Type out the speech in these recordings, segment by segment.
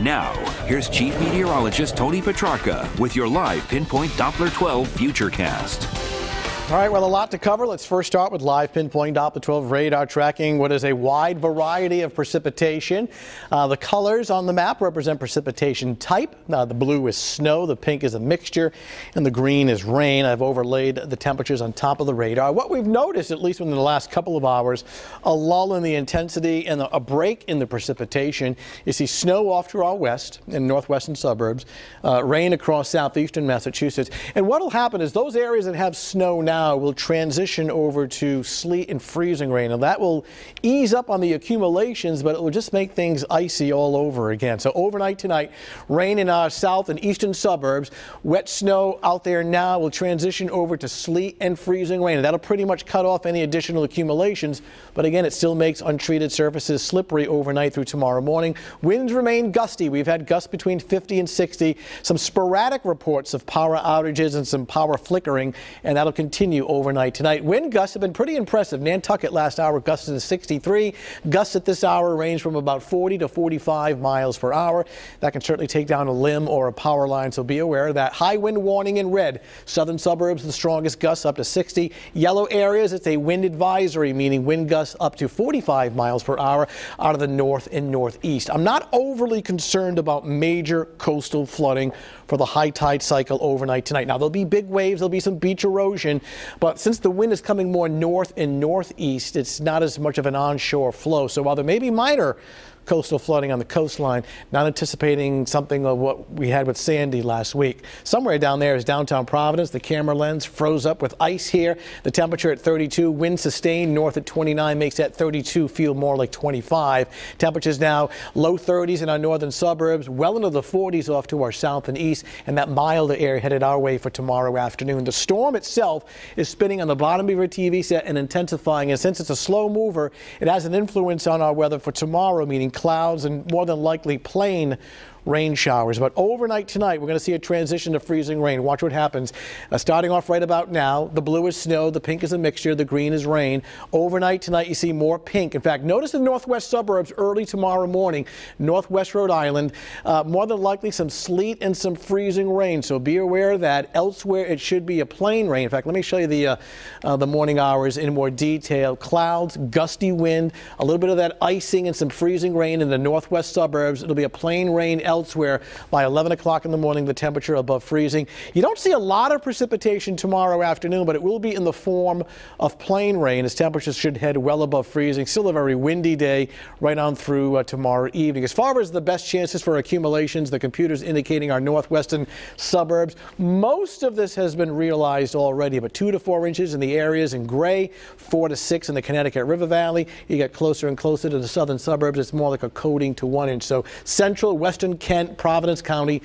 Now, here's Chief Meteorologist Tony Petrarca with your live Pinpoint Doppler 12 Futurecast. All right, well, a lot to cover. Let's first start with live Pinpoint Doppler 12 radar tracking what is a wide variety of precipitation. The colors on the map represent precipitation type. The blue is snow, the pink is a mixture, and the green is rain. I've overlaid the temperatures on top of the radar. What we've noticed, at least within the last couple of hours, a lull in the intensity and a break in the precipitation. You see snow off to our west in northwestern suburbs, rain across southeastern Massachusetts. And what will happen is those areas that have snow now will transition over to sleet and freezing rain, and that will ease up on the accumulations, but it will just make things icy all over again. So overnight tonight, rain in our south and eastern suburbs. Wet snow out there now will transition over to sleet and freezing rain, and that'll pretty much cut off any additional accumulations. But again, it still makes untreated surfaces slippery overnight through tomorrow morning. Winds remain gusty. We've had gusts between 50 and 60. Some sporadic reports of power outages and some power flickering, and that'll continue overnight tonight. Wind gusts have been pretty impressive. Nantucket last hour gusted to 63. Gusts at this hour range from about 40 to 45 miles per hour. That can certainly take down a limb or a power line, so be aware of that. High wind warning in red. Southern suburbs, the strongest gusts up to 60. Yellow areas, it's a wind advisory, meaning wind gusts up to 45 miles per hour out of the north and northeast. I'm not overly concerned about major coastal flooding for the high tide cycle overnight tonight. Now, there'll be big waves, there'll be some beach erosion, but since the wind is coming more north and northeast, it's not as much of an onshore flow. So while there may be minor coastal flooding on the coastline, not anticipating something of what we had with Sandy last week. Somewhere down there is downtown Providence. The camera lens froze up with ice here. The temperature at 32, wind sustained north at 29 makes that 32 feel more like 25. Temperatures now low 30s in our northern suburbs, well into the 40s off to our south and east, and that milder air headed our way for tomorrow afternoon. The storm itself is spinning on the bottom of your TV set and intensifying, and since it's a slow mover, it has an influence on our weather for tomorrow, meaning clouds and more than likely plain rain showers. But overnight tonight, we're going to see a transition to freezing rain. Watch what happens. Starting off right about now, the blue is snow, the pink is a mixture, the green is rain. Overnight tonight, you see more pink. In fact, notice the northwest suburbs early tomorrow morning, northwest Rhode Island, more than likely some sleet and some freezing rain. So be aware of that. Elsewhere, it should be a plain rain. In fact, let me show you the morning hours in more detail. Clouds, gusty wind, a little bit of that icing and some freezing rain in the northwest suburbs. It'll be a plain rain elsewhere. By 11 o'clock in the morning, the temperature above freezing. You don't see a lot of precipitation tomorrow afternoon, but it will be in the form of plain rain as temperatures should head well above freezing. Still a very windy day right on through tomorrow evening. As far as the best chances for accumulations, the computer's indicating our northwestern suburbs. Most of this has been realized already, but 2 to 4 inches in the areas in gray, 4 to 6 in the Connecticut River Valley. You get closer and closer to the southern suburbs, it's more like a coating to 1 inch. So central, western Kent, Providence County,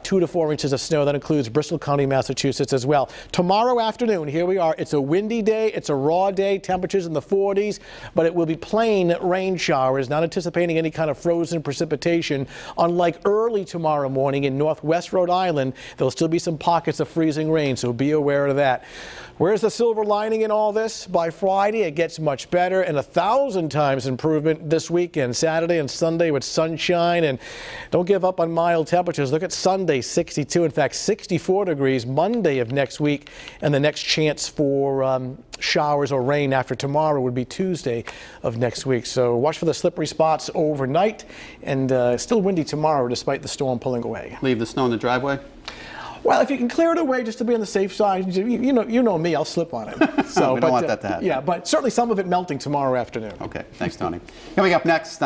2 to 4 inches of snow. That includes Bristol County, Massachusetts as well. Tomorrow afternoon, here we are. It's a windy day. It's a raw day. Temperatures in the 40s, but it will be plain rain showers. Not anticipating any kind of frozen precipitation. Unlike early tomorrow morning in northwest Rhode Island, there'll still be some pockets of freezing rain, so be aware of that. Where's the silver lining in all this? By Friday, it gets much better and 1,000 times improvement this weekend. Saturday and Sunday with sunshine, and don't give up on mild temperatures. Look at Sunday, 62, in fact 64 degrees Monday of next week, and the next chance for showers or rain after tomorrow would be Tuesday of next week. So watch for the slippery spots overnight, and still windy tomorrow despite the storm pulling away. Leave the snow in the driveway? Well, if you can clear it away just to be on the safe side, you know me, I'll slip on it. So we don't want that to happen. Yeah, but certainly some of it melting tomorrow afternoon. Okay, thanks, Tony. Coming up next.